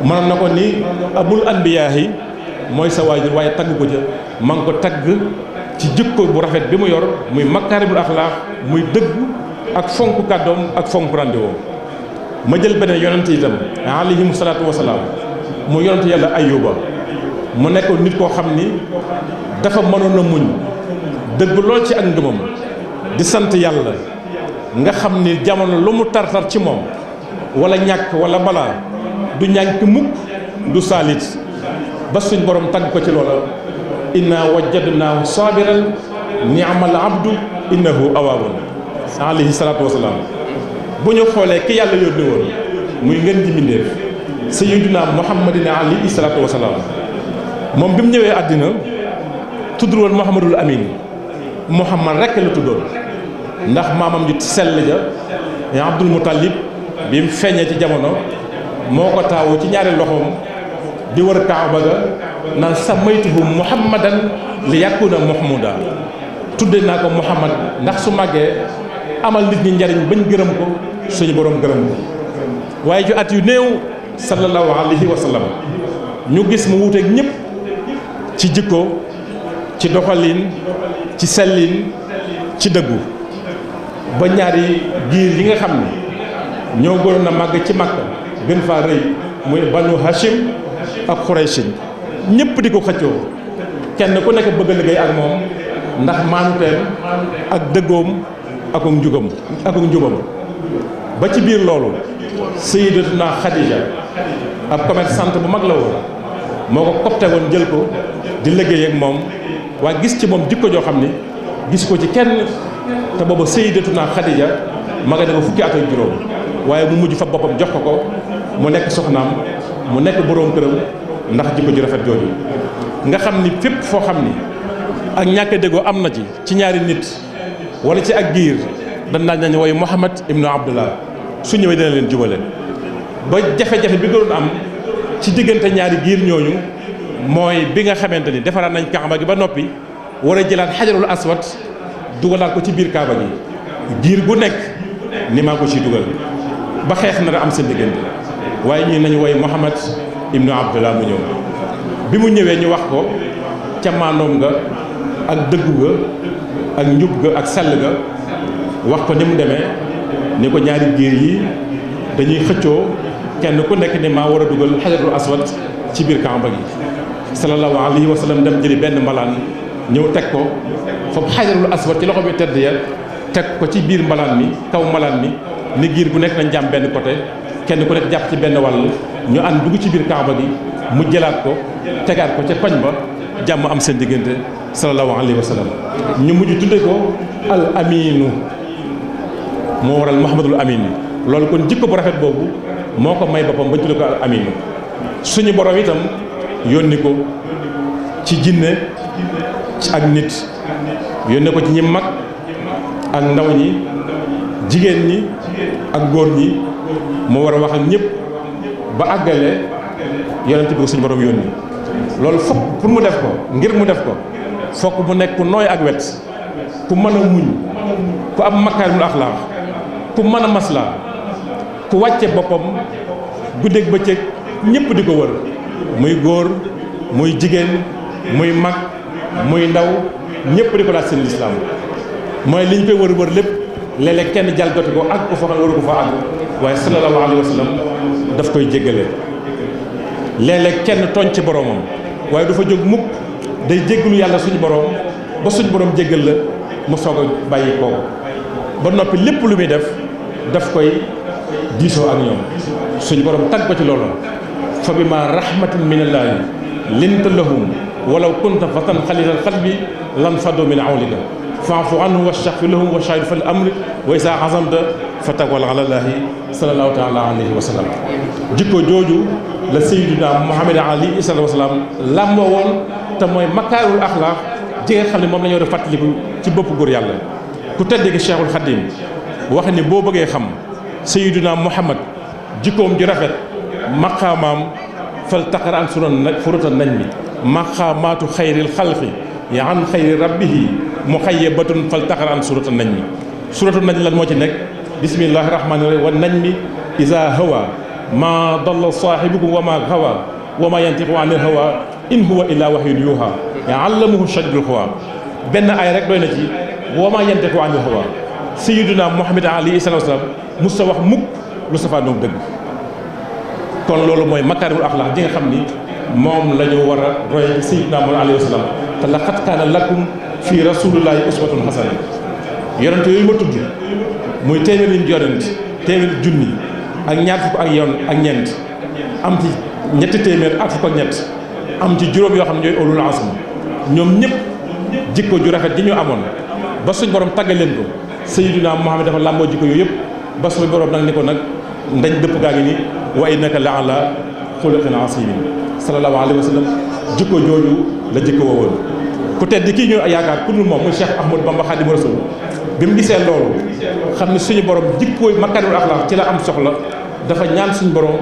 B: mënoon na ko ni abul anbiyaahi mooy sa waajur waaye tagg ko ca ma ngi ko tagg ci jikko bu rafet bi mu yor muy makaarimul axlaaq muy dëggu ak fonk kàddoom ak fonk rendez-vous ma jël beneen yonent itam alayhimu salaatu wasalaam mu yonent yàlla Ayuba mu nekkoon nit koo xam ni dafa mënoon a muñ dëgg lool ci ak ngëmam di sant yàlla nga xam ni jamono lu mu tartar ci moom wala ñàkk wala balaa du ñàkk mukk du saalit ba suñ borom tagg ko ci loola inna wajadnaahu saabiran ni'mal abdu innahu awaabun alayhi salaatu wasalaam bu ñu xoolee ki yàlla yónni woon muy ngeen ji mbindéef sayyiduna muhammadin alayhi salaatu wasalaam moom bi mu ñëwee àddina tuddul woon muhammadul amin muhammad rekk la tuddoon ndax maamam ju sell ja abdul muttalib bi mu feeñee ci jamono moo ko taawu ci ñaari loxoom di wër kaaba ga naan samaytuhu muhammadan li yakuna mahmuda tudde naa ko muhammad ndax su màggee amal nit ñi njariñ bañ gërëm ko suñu borom gërëm ko waaye ju at yu néew sallallahu alayhi wa sallam ñu gis mu wuuteeg ñëpp ci jikko ci doxalin ci sellin ci dëggu ba ñaari giir yi nga xam ne ñoo gënoon a màgg ci Makka gën faa rëy muy banu Hashim ak Qurayshin ñëpp di ko xëccoo kenn ku nekk bëgg a liggéey ak moom ndax maanuteem ak dëggoom ak njubam ba ci biir loolu sayyidatuna Khadija ab commerçante bu mag la woon moo ko copte woon jël ko di liggéey ak moom waaye gis ci moom jikko joo xam ni gis ko ci kenn te booba sayyidatuna Khadija ma nga def fukki at ak juróom waaye mu mujj fa boppam jox ko mu nekk soxnaam mu nekk boroom këram ndax jikko ju rafet jooju nga xam ni fépp foo xam ni ak ñàkk déggoo am na ci ñaari nit wala ci ak giir dañ naan nañu woy Muhammad ibnu Abdullah su ñëwee dina leen jubale ba jafe-jafe bi gënoon am ci diggante ñaari giir ñooñu mooy bi nga xamante ni defaraat nañ kaaba gi ba noppi war a jëlaat xajarul aswad dugalaat ko ci biir kaaba gi giir gu nekk ni maa ko ciy dugal ba xeex na am seen diggante waaye ñu nañu woy Muhammad ibnu Abdullah mu ñëw bi mu ñëwee ñu wax ko ca maandoom nga ak dëggu ga ak njub ga ak sell ga wax ko ni mu demee ni ko ñaari giir yi dañuy xëccoo kenn ku nekk ni maa war a dugal xajarul aswad ci biir kaaba gi sallallahu alayhi wa sallam dem jëli benn mbalaan ñëw teg ko foofu xajarul aswad ci loxo bi tedd ya teg ko ci biir mbalaan mi kaw mbalaan mi ni giir bu nekk nañ jàmm benn côté kenn ku nekk jàpp ci benn wàll ñu ànd dugg ci biir kaaba gi mu jëlaat ko tegaat ko ca koñ ba jàmm am seen diggante sallallahu alayhi wa sallam ñu mujj tudde ko al aminu moo waral muhammadul amin loolu kon jikko bu rafet boobu moo ko may boppam ba ñu tudde ko al aminu suñu borom itam yónni ko ci jinne ak nit yónni ko ci ñi mag ak ndaw ñi jigéen ñi ak góor ñi moo war a wax ak ñëpp ba àggale yonent bi ko suñu borom yónni loolu fokk pour mu def ko ngir mu def ko fokk mu nekk ku nooy ak wet ku mën a muñ ku am makaarimul axlaaq ku mën a maslaa ku wàcce boppam guddeeg bëccëg ñëpp di ko wër muy góor muy jigéen muy mag muy ndaw ñëpp di ko laaj seen lislaam mooy liñ koy wër lépp léeg-léeg kenn jalgati ko àgg ko fa xam waru ko fa àgg waaye sallallahu alayhi wa sallam daf koy jéggale léeg-léeg kenn tooñ ci boromam waaye du fa jóg mukk day jéggalu yàlla suñu borom ba suñu borom jéggal la mu soog a bàyyi kooku ba noppi lépp lu muy daf koy diisoo ak ñoom suñu borom tagg ko ci loolu fa bi ma rahmatin minallaahi linta lahum walaw kunta fatan xalisal qalbi lan faddu min awlika fa'fu anhum wastaghfir lahum wa shawirhum fil amri wa izaa azamta fatawakkal ala llaahi sallallahu taala alayhi wa sallam jikko jooju la sayyidina Muhammad alayhi salaatu wa salaam làmboo woon te mooy makaarimul axlaaq ji nga xam ne moom la ñu war a fàttaliku ci bopp góor yàlla ku tedd gi Cheikhul Khadim wax ni boo bëggee xam sayyidina Muhammad jikkoom ji rafet maqaamaam fal taqra an furutan nañ mi maqaamaatu xayril xalqi ya an xayri rabbihi muxayyabatun fal taqra an suratan nañ mi suratu nañ lan moo ci nekk bismillahi rahmaani rahim wa nañ mi isa hawa ma dalla saahibukum wa ma hawa wa ma yantiqu anil hawa in huwa illa wahyun yuha allamahu shadidul quwa benn ay rek doy na ci wa maa yantiqu anil hawaa sayyiduna Muhammad alayhi salaatu wa salaam mos sa wax mukk lu safaanoog dëgg. kon loolu mooy makaarimul axlaaq ji nga xam ni moom la ñu war a roy sayyiduna Muhammad alayhi wa salaam te laqad kaana lakum fii rasuulillaahi uswatun hasana. yonent yooyu ma tudd muy téeméeri yonent téeméeri junni ak ñaar fukk ak yoon ak ñeent am ci ñetti téeméer ak fukk ak ñett am ci juróom yoo xam ne ñooy ulul azm ñoom ñëpp jikko ju rafet ji ñu amoon ba suñ borom tàggal leen ko sayyiduna Muhammad dafa làmboo jikko yooyu yëpp ba suñ borom nag ni ko nag ndañ dëpp gaa ngi ni wa innaka la ala xuluqin asimin sallallahu alayhi wa sallam jikko jooju la jikko woowoon ku tedd kii ñu yaakaar ku dul moom muy Cheikh Ahmadou Bamba Khadimu Rasul bi mu gisee loolu xam ne suñu borom jikkooy makaarimul axlaaq ci la am soxla dafa ñaan suñu borom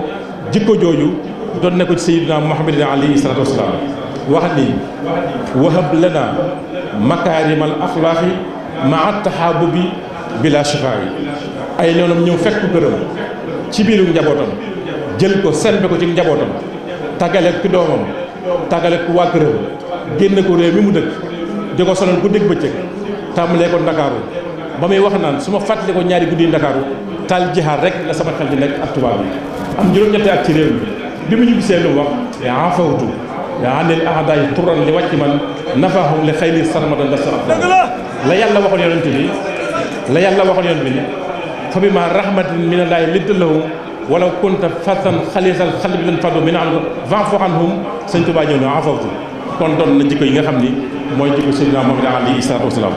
B: jikko jooju doon ne ko ci sayyidina Muhammadin alayhi salaatu wasalaam wax ni wahab lana makaarimal axlaaqi maa tahaabubi bila shifaa'i ay noonam ñëw fekk ko këram ci biiru njabootam jël ko selbe ko ci njabootam tàggale ko doomam tàggale ko waa këram génn ko réew mi mu dëkk di ko sonal guddeeg bëccëg tàmbalee ko ndakaaru ba muy wax naan su ma fàttali ko ñaari guddi ndakaaru taal jihaar rek la sama xel di nekk ak tubaab bi am juróom-ñetti at ci réew mi bi mu ñu gisee lu wax yaa fawtu yaa anil ahdaay turan li wàcc man nafaahum li xayri sarmadan la saraf la yàlla waxoon yonent bi ni fa bi ma rahmatin minallaahi linta lahum walaw kunta fatan xalisal xalbi lan faddu min fa'fu anhum sëñ Tuubaa ñëw na afawtu kon doon na jikko yi nga xam ni mooy jikko Seydina Muhammad alayhi salaatu wasalaam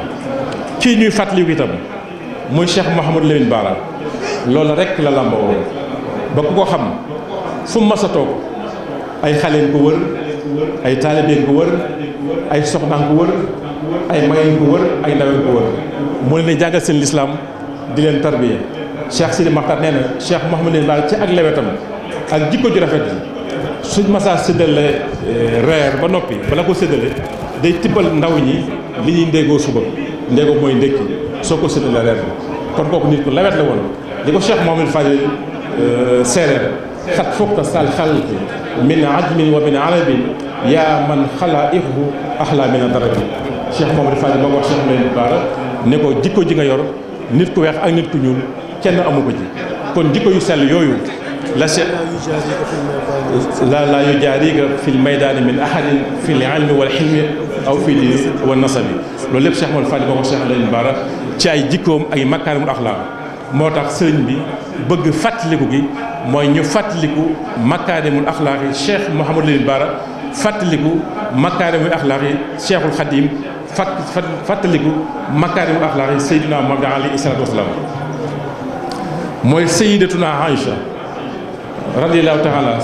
B: kii ñuy fàttaliku itam muy Cheikh Mouhamadou Lamine Bara loolu rek la làmba woon ba ku ko xam fu mu mas a toog ay xaleen ko wër ay taalibeen ko wër ay soxnaan ko wër ay mageen ko wër ay ndaween ko wër mu leen jàngal seen lislaam di leen tarbiya Cheikh Sidi Makhtar nee na Cheikh Mouhamadou Lamine Bara ci ak lewetam ak jikko ju rafet ji suñ masaa séddale reer ba noppi bala ko séddale day tibbal ndaw ñi li ñuy ndéegoo suba ndéegoo mooy ndékki soo ko séddale reer bi kon kooku nit ku lawet la woon li ko Cheikh Mouhamadou Fadil séeréer xat fukka sal xalqi min ajmin wa min arabin yaa man xalaa'iqu axlaa min darabi Cheikh Mouhamadou Fadil moo ko wax Cheikh Lamine Bara ne ko jikko ji nga yor nit ku weex ak nit ku ñuul kenn amu ko ci kon jikko yu sell yooyu la la yujaarika fil maydaani min ahadin fil ilmi wal hilmi aw fil wa nasabi loolu lépp Cheikh Mouhamadou Fadil moo ko Cheikh Lamine Bara ci ay jikkoom ay makaarimul axlaaq moo tax sëriñ bi bëgg fàttaliku gi mooy ñu fàttaliku makaarimul axlaaq yi Cheikh Mouhamadou Lamine Bara fàttaliku makaarimul axlaaq yi Cheikhul Khadim fàttaliku makaarimul axlaaq yi Seydina Muhammad alayhi salaatu wasalaam mooy Sayyidatuna Aïcha radiyallahu taala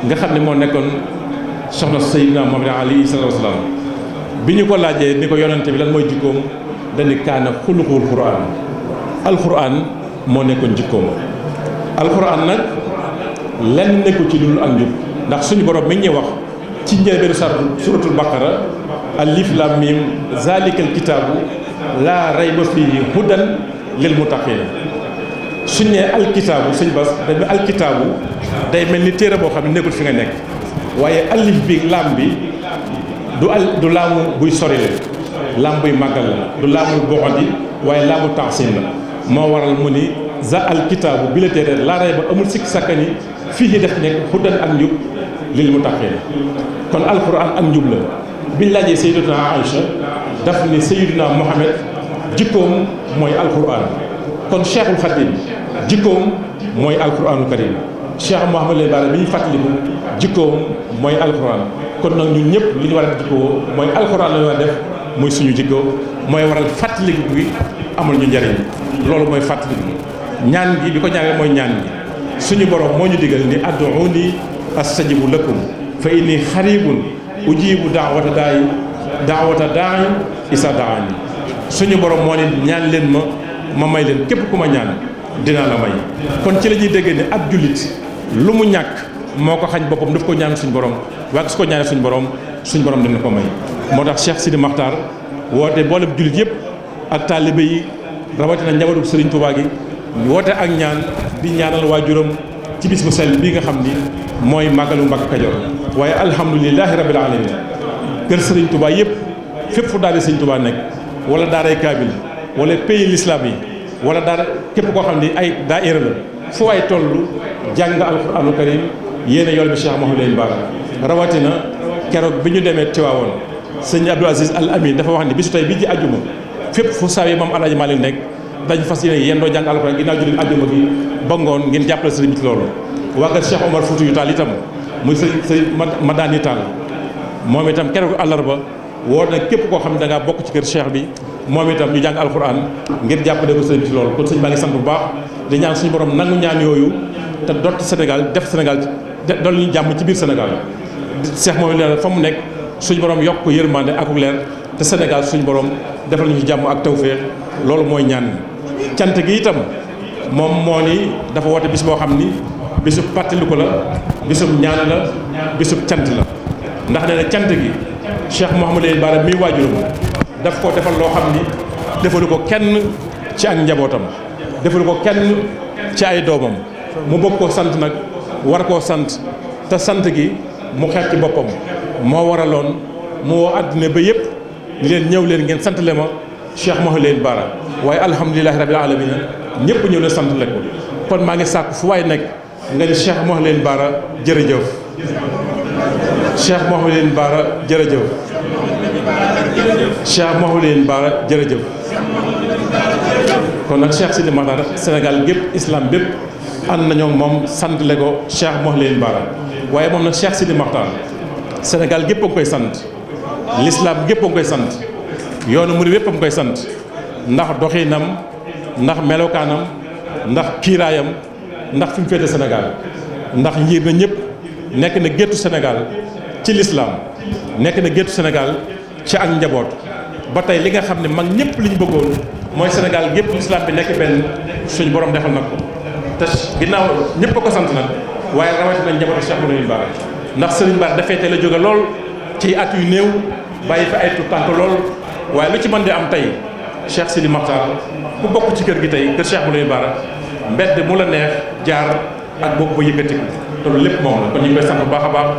B: nga xam ne moo nekkoon soxna Seydina Muhammad alayhi salaatu wasalaam bi ñu ko laajee ni ko yonante bi lan mooy jikkoom dañu kaana xuluqul Qur'an alquran moo nekkoon jikkoom alquran nag lenn nekku ci lul ak njub ndax suñu borom mi ngi wax ci njëlbéenu suratul baqara alif lam mim zalikal kitaabu laa rayba fiihi hudan lil muttaqiin suñ nee alkitaabu sëñ Bas dañu alkitaabu day mel ni téere boo xam ne nekkul fi nga nekk waaye alif bi laam bi du laamu buy sori la laam buy màggal la du laamu boxodi waaye laamu tansim la moo waral mu ni za alkitaabu bi la téere laa rayba amul sikk sakkani fii yi def nekk hudan ak njub lil muttaqiin kon alquran ak njub la biñ laajee sayyidatuna Aïcha daf ni sayyiduna Muhammad jikkoom mooy alquran kon Cheikhul Khadim jikkoom mooy alquranu karim Cheikh Mouhamadou Lamine Bara bi ñu fàttaliku jikkoom mooy alquran kon nag ñun ñëpp li ñu war a jikkoo mooy alquran la ñu war a def muy suñu jikko mooy waral fàttaliku bi amul ñu njariñ loolu mooy fàttaliku ñaan gi bi ko ñaaree mooy ñaan gi suñu borom moo ñu digal ni ad'uuni astajibu lakum fa inni xaribun ujibu daawata daa'i isa daani suñu borom moo ne ñaan leen ma may leen képp ku ma ñaan dinaa la may kon ci la ñuy déggee ne ab jullit lu mu ñàkk moo ko xañ boppam daf ko ñaan suñu borom waaye su ko ñaanee suñu borom dina ko may moo tax Cheikh Sidi Makhtar woote boolem jullit yëpp ak taalibe yi rawatina njabootu Serigne Touba gi woote ak ñaan di ñaanal waajuram ci bis bu sell bii nga xam ni mooy màggalu Mbàkke Kajoor waaye alhamdulilahi rabbil alamin kër Serigne Touba yëpp fépp fu daara Sëñ Tuubaa nekk wala daaray Kaabil wala pays l'islam yi wala daara képp koo xam ni ay daayira la fu waay toll jàng alxuraanul karim yéene yool bi Cheikh Mouhamadou Lamine Bara rawatina keroog bi ñu demee Tiwaawoon sëñ Abdou Aziz Al Amin dafa wax ni bisu tey bi ci àjjuma fépp fu saa yi maam Alaaji Maalik nekk dañ fas yéene yéen doo jàng alxuraan ginnaaw julli àjjuma gi ba ngoon ngeen jàppale sëriñ bi ci loolu waa kër Cheikh Omar Foutiyou Tall itam muy sëriñ Madani Tall moom itam keroog àllarba woo na képp koo xam ne da ngaa bokk ci kër Cheikh bi moom itam ñu jàng alxuraan ngir jàppale ko sëriñ bi ci loolu kon sëñ baa ngi sant bu baax di ñaan suñu borom nangu ñaan yooyu te dott Sénégal def Sénégal dool ñu jàmm ci biir Sénégal Cheikh moom leen fa mu nekk suñu borom yokk ko yërmande ak leer te Sénégal suñu borom defal ñu ci jàmm ak tawféex loolu mooy ñaan ni cant gi itam moom moo ni dafa woote bis boo xam ni bisub pàttaliku la bisub ñaan la bisub cant la ndax nee na cant gi Cheikh Mouhamadou Lamine Bara mii waajuram daf ko defal loo xam ni defalu ko kenn ci ak njabootam defalu ko kenn ci ay doomam mu bëgg koo sant nag war koo sant te sant gi mu xeet ci boppam moo waraloon mu woo àddina ba yëpp ni leen ñëw leen ngeen sant le ma Cheikh Mouhamadou Lamine Bara waaye alhamdulilahi rabbil alamina ñëpp ñëw leen sant le ko kon maa ngi sàkk fu waay nekk nga ni Cheikh Mouhamadou Lamine Bara jërëjëf Cheikh Mouhamadou Lamine Bara jërëjëf Cheikh Mouhamadou Lamine Bara jërëjëf kon nag Cheikh Sidi Makhtar Sénégal gépp islam bépp ànd nañoo moom sant le ko Cheikh Mouhamadou Lamine Bara waaye moom nag Cheikh Sidi Makhtar Sénégal gépp a ngi koy sant l'islam gépp a ngi koy sant yoonu murid yépp a ngi koy sant ndax doxinam ndax melokaanam ndax kiiraayam ndax fi mu féete Sénégal ndax njiir na ñëpp nekk na géttu Sénégal ci l'islam nekk na géttu Sénégal ci ak njaboot ba tey li nga xam ne mag ñëpp li ñu bëggoon mooy Sénégal gépp l'islam bi nekk benn suñu borom defal nag ko te ginnaaw ñëpp a ko sant nag waaye rawatina njabootu Cheikh Mouhamadou Lamine Bara ndax Serigne Bara dafay teel a jóge lool ci at yu néew bàyyi fi ay tuut tànk lool waaye lu ci mën di am tey Cheikh Sidi Makhtar ku bokk ci kër gi tey kër Cheikh Mouhamadou Lamine Bara mbedd mu la neex jaar ak bopp ba yëkkatiku te loolu lépp moom la kon ñu ngi koy sant bu baax a baax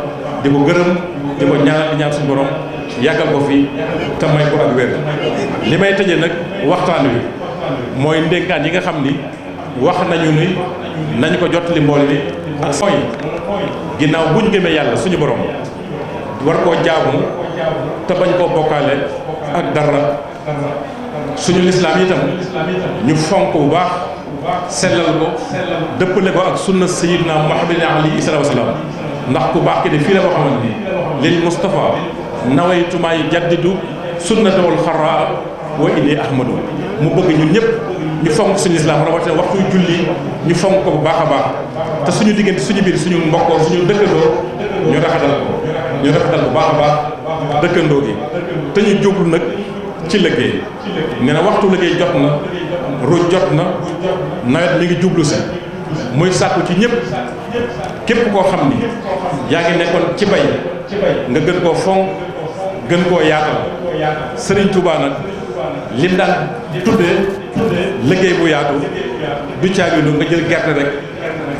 B: di ko gërëm di ko ñaanal di ñaan suñu borom yàggal ko fi te may ko ak wér li may tëjee nag waxtaan wi mooy ndénkaan yi nga xam ni wax nañu ni nañ ko jot li mboole ni ak mooy ginnaaw buñ gëmee yàlla suñu borom war koo jaamu te bañ koo bokkaale ak dara suñu lislaam itam ñu fonk bu baax sellal ko dëppale ko ak sunna sayyidina Muhammadin alayhi salaatu wa salaam ndax ku baax ki de fii la boo xamante ni lil Mustafa nawaytu maa yujaddidu sunnatahul xarraa wa inni ahmadu mu bëgg ñun ñëpp ñu fonk suñu islam rawatina waxtu julli ñu fonk ko bu baax a baax te suñu diggante suñu biir suñu mbokkoo suñu dëkkandoo ñu rafetal bu baax a baax dëkkandoo gi te ñu jublu nag ci liggéey nee na waxtu liggéey jot na ruuj jot na nawet mi ngi jublu si muy sàkku ci ñëpp képp koo xam ni yaa ngi nekkoon ci bay nga gën koo fonk gën koo yaatal Serigne Touba nag lim daan tuddee liggéey bu yaatu du caaginu nga jël gerte rek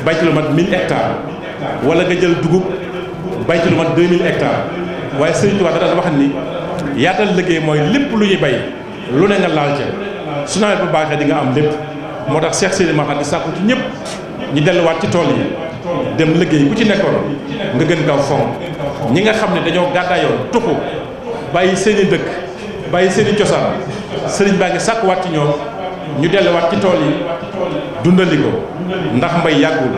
B: bay ci lu mat 1000 hectares wala nga jël dugub bay ci lu mat 2000 hectares waaye Serigne Touba da daan wax ni yaatal liggéey mooy lépp lu ñuy bay lu ne nga laal ca su nawet bu baaxee di nga am lépp moo tax Cheikh Sidi Makhtar di sàkku ci ñëpp ñu delluwaat ci tool yi dem liggéey ku ci nekkoon nga gën kaw fonk ñi nga xam ne dañoo gàddaayoon tuxu bàyyi seen i dëkk bàyyi seen i cosaan sëriñ baa ngi sàkkuwaat ci ñoom ñu delluwaat ci tool yi dundali ko ndax mbay yàggul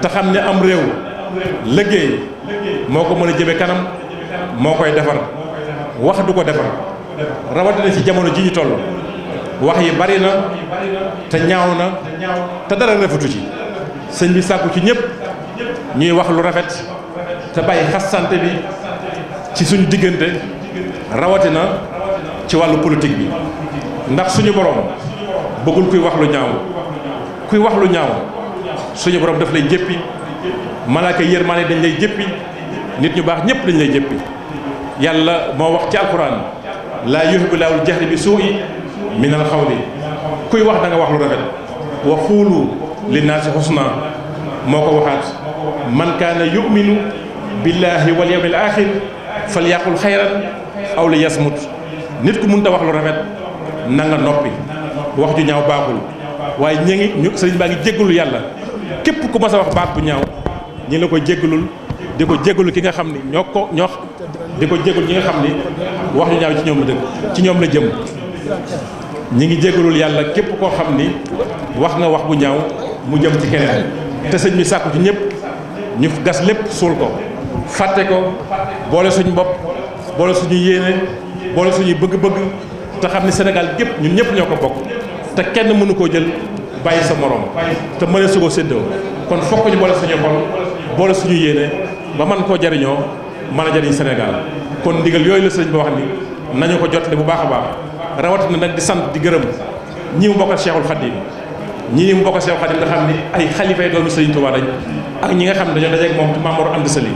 B: te xam ne am réew liggéey moo ko mën a jëme kanam moo koy defar wax du ko defar rawatina ci jamono ji ñu toll wax yi bari na te ñaaw na te dara rafetu ci sëñ bi sàkku ci ñëpp ñuy wax lu rafet te bàyyi xasante bi ci suñu diggante rawatina ci wàllu politique bi ndax suñu borom bëggul kuy wax lu ñaaw kuy wax lu ñaaw suñu borom daf lay jéppi malaaka yërmaane dañ lay jéppi nit ñu baax ñëpp dañ lay jéppi yàlla moo wax ci alquran laa yuhibbu laahul jahri bi suu'i minal xawli kuy wax da nga wax lu rafet wa xuulu linnaasi xusna moo ko waxaat man kaana yuminu billahi wal yawmil axir falyaqul xayran aw li yasmut nit ku mënta wax lu rafet na nga noppi wax ju ñaaw baaxul waaye sëriñ baa ngi jéggalu yàlla képp ku mas a wax baat bu ñaaw ñi la ko jéggalul di ko jéggalu ki nga xam ni di ko jéggalu ñi nga xam ni wax ju ñaaw ci ñoom la dëgg ci ñoom la jëm ñi ngi jéggalul yàlla képp koo xam ni wax nga wax bu ñaaw mu jëm ci keneen te sëñ bi sàkku ci ñëpp ñu gas lépp suul ko fàtte ko boole suñu bopp boole suñu yéene boole suñuy bëgg-bëgg te xam ni Sénégal gépp ñun ñëpp ñoo ko bokk te kenn mënu koo jël bàyyi sa morom te mënee su ko séddoo kon fokk ñu boole suñu xol boole suñu yéene ba man koo jariñoo mën a jariñ Sénégal kon ndigal yooyu la sëriñ ba wax ni nañu ko jottali bu baax a baax rawatina nag di sant di gërëm ñi mu bokkal Cheikhul Khadim ñi mu bokkal Cheikhul Khadim nga xam ni ay xalifay doomu Sëriñ Tuubaa lañ ak ñi nga xam ne dañoo dajeeg moom Maam Mor Anta Sali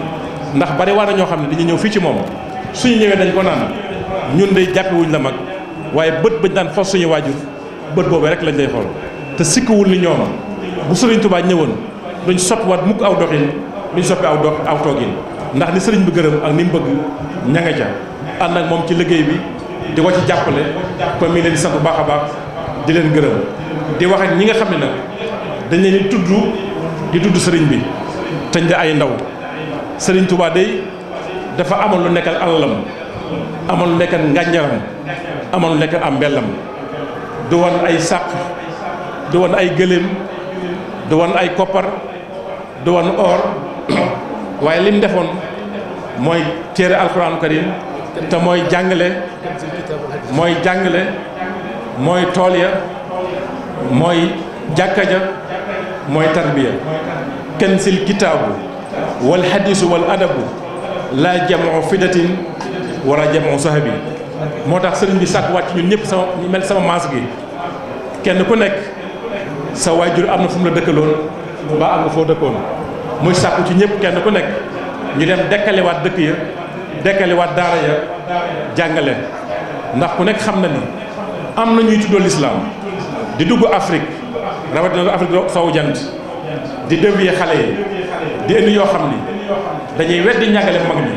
B: ndax bari waa na ñoo xam ne dañuy ñëw fii ci moom suñu ñëwee dañ ko naan ñun day jàppewuñ la mag waaye bët bañ daan xool suñu waajur bët boobu rek lañ lay xool te sikkuwul ni ñoom bu Sëriñ Tuubaa ñëwoon duñ soppiwaat mukk aw doxin duñ soppi aw toogin ndax ni sëriñ bi gërëm ak ni mu bëgg ña nga ca ànd ak moom ci liggéey bi di ko ci jàppale kon mi ngi leen di sant bu baax a baax di leen gërëm di wax ak ñi nga xam ne nag dañ leen di tudd sëriñ bi tañ de ay ndaw Sëriñ Tuubaa day dafa amoon lu nekkal alalam amoon lu nekkal ngànjaram amoon lu nekkal am mbellam du woon ay sàq du woon ay gëléem du woon ay koppar du woon or waaye lim defoon mooy téere alxuraanu karim te mooy jàngale mooy tool ya mooy jàkka ja mooy tarbiya kansil kitaabu wal hadiisu wal adabu laa jamoo fidatin wala jamoo sahabi moo tax sëriñ bi sàkk wàcc ñun ñëpp sama maas gi kenn ku nekk sa waajur am na fu mu la dëkkaloon mbaa am nga foo dëkkoon muy sàkku ci ñëpp kenn ku nekk ñu dem dekkaliwaat dëkk ya dekkaliwaat daara ya jàngale ndax ku nekk xam na ni am na ñuy tuddoo lislaam di dugg Afrique rawatina Afrique sowu jant di dévier xale yi di indi yoo xam ni dañuy weddi njàngale mag ñi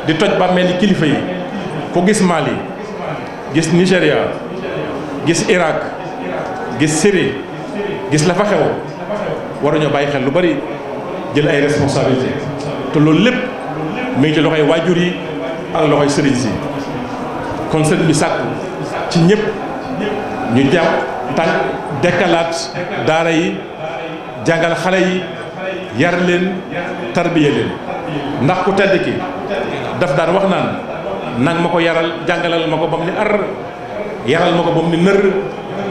B: di toj ba mel ni kilifa yi ku gis Mali gis Nigéria gis Irak gis Syrie gis la fa xew waruñoo bàyyi xel lu bari jël ay responsabilité te loolu lépp mi ngi ci loxoy waajur yi ak loxoy sëriñ si kon sëriñ bi sàkku ci ñëpp ñu jàpp tànk dekkalaat daara yi jàngal xale yi yar leen tarbiya leen ndax ku tedd ki daf daan wax naan nang ma ko yaral jàngalal ma ko bam ni ar yaral ma ko bam ni nër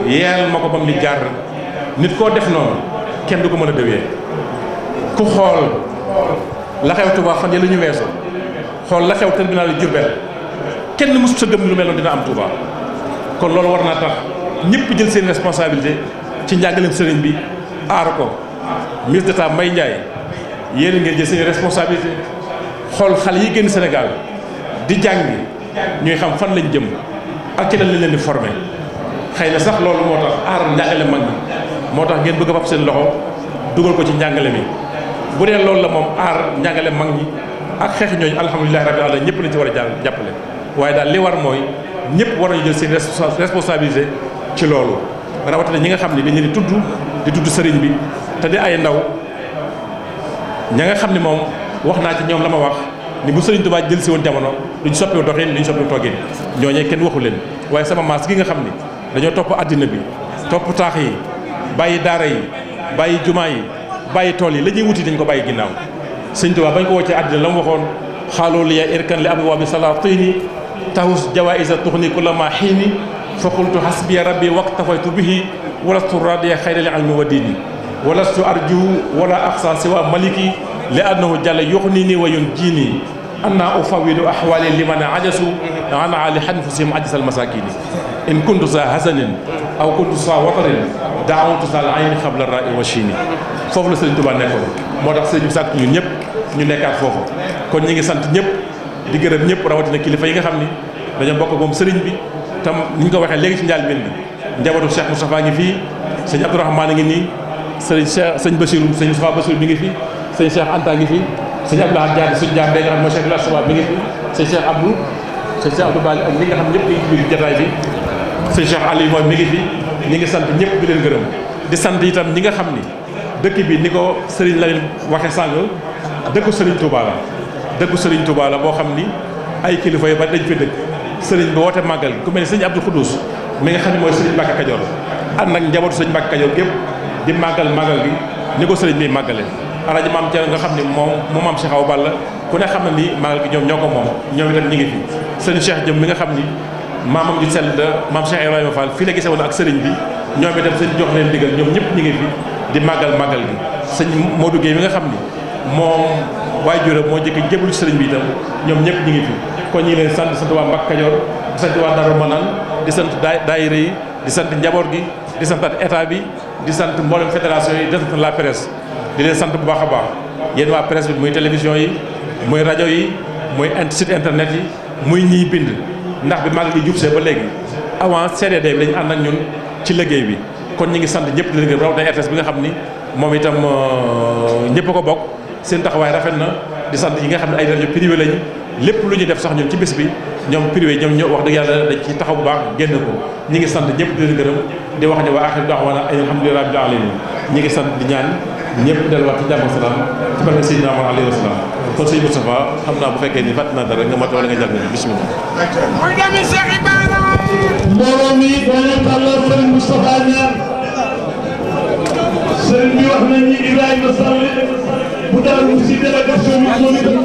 B: yeeral ma ko bam ni jaar nit koo def noonu kenn du ko mën a déwee ku xool la xew Touba fan yële ñu weesu xool la xew tribunal yu Diourbel kenn mësu sa gëm lu mel noonu dina am Touba kon loolu war naa tax ñëpp jël seen responsabilité ci njàngaleem sëriñ bi aar ko ministre d'État Mbaye Ndiaye yéen ngeen jël seen responsabilité xool xale yi génn Sénégal di jàngi ñuy xam fan lañ jëm ak ci lañ leen di formé xëy na sax loolu moo tax aar njàngale mag ñi moo tax ngeen bëgg a fab seen loxo dugal ko ci njàngale mi bu dee loolu la moom aar njàngale mag ñi ak xeex ñooñu alhamdulilahi rabbil alamin ñëpp lañ ci war a jàppale waaye daal li war mooy ñëpp war nañu jël seen responsabilité ci loolu rawatina ñi nga xam ne dañ leen di tudd sëriñ bi te di ay ndaw ña nga xam ne moom wax naa ci ñoom la ma wax ni bu sëriñ Tuubaa jël si woon jamono duñ soppi doxin duñ soppi toggin ñooñee kenn waxu leen waaye sama maas gi nga xam ni dañoo topp àddina bi topp taax yi bàyyi daara yi bàyyi jumaa yi bàyyi tool yi la ñuy wuti dañ ko bàyyi ginnaaw sëriñ Tuubaa bañ ko woccee àddina la mu waxoon xaaloo li ya irkan li abwaabi salaatini tahus jawaïsa tuxni kulla ma xiini fa qultu hasbiya rabbi waktafaytu bihi walastu radiya xayra li almi wa diini walastu arju wala axsa siwa maliki li annahu jalla yuxnini wa yunjini anna ufawidu ahwali liman ajasu an ali hanfusihim ajsal masakini in kuntu sa hasanin aw kuntu sa watarin daawatu sal ayni xabla ra'i wa chini foofu la sëriñ Tuubaa nekkoon moo tax sëriñ bi sàkk ñun ñëpp ñu nekkaat foofu kon ñi ngi sant ñëpp di gërëm ñëpp rawatina kilifa yi nga xam ni dañoo bokk moom sëriñ bi tam ni ñu ko waxee léegi ci njaal benn njabootu Cheikh Moustapha ngi fii sëñ Abdourahmane ngi nii sëñ Bassirou sëñ Moustapha Bassirou mi ngi fi sëñ Cheikh Anta ngi fi sëñ Abdoulaye Diagne suñu jaar nga xam mooy Cheikh Moustapha mi ngi fi sëñ Cheikh Abdou sëñ Cheikh Abdou Bali ak ñi nga xam ñëpp ñu ngi ci biir jotaay bi sëñ Cheikh Aliou mooy mi ngi fi ñi ngi sant ñëpp di leen gërëm di sant itam ñi nga xam ni dëkk bi ni ko Serigne la leen waxe sàng dëkku Serigne Touba la dëkku Serigne Touba la boo xam ni ay kilifa yu bari dañ fi dëkk Serigne bi woote màggal ku mel ni sëñ Abdou Khoudous mi nga xam ne mooy Serigne Mbacke Kajoor ànd nag njabootu sëñ Mbacke Kajoor gépp di màggal gi ni ko Serigne bi màggale alaji maam Thierno nga xam ne moom maam Cheikh Awa Balla ku ne xam na ni màggal gi ñoom ñoo ko moom ñoom itam ñi ngi fi sëñ Cheikh Jëm mi nga xam ni maamam ju sell maam Cheikh Ibrahima Fall fii la gisee woon ak Serigne bi ñoom itam sëñ jox leen digal ñoom ñëpp ñi ngi fi di màggal gi sëñ Modou Guèye mi nga xam ni moom waajuram moo jëkk jébbalu ci Serigne bi itam ñoom ñëpp ñi ngi fi kon ñi leen sant waa Mbacke Kajoor di sant waa Darou Manane di sant daayira yi di sant njaboot gi di sant état bi di sant mboolem fédération yi di sant la presse di leen sant bu baax a baax yéen waa presse bi muy télévision yi muy rajo yi muy site internet yi muy ñiy bind ndax bi mag gi jubsee ba léegi avant CDD bi dañu ànd ak ñun ci liggéey bi kon ñi ngi sant ñëpp di leen gërëm rawatina RTS bi nga xam ni moom itam ñëpp a ko bokk seen taxawaay rafet na di sant yi nga xam ne ay rajo privé lañu lépp lu ñu def sax ñun ci bés bi ñoom privé ñoom ñoo wax dëgg yàlla dañ ci taxaw bu baax génn ko ñi ngi sant ñëpp di leen gërëm di wax ne waa aaxiru da'waana alhamdulillahi rabbil alamin ñi ngi sant di ñaan ñëpp delluwaat ci jàmm salaam ci barke Seydina Muhammad alayhi wa salaam kon sëñ Moustapha xam naa bu fekkee ni fàtt naa dara nga mat wala nga jàll bismillah
C: mbooloo mi dañu tàllal sëñ Moustapha ñaan sëñ bi wax nañ ni Ibrahima Sall bu daal ci délégation bi moom itam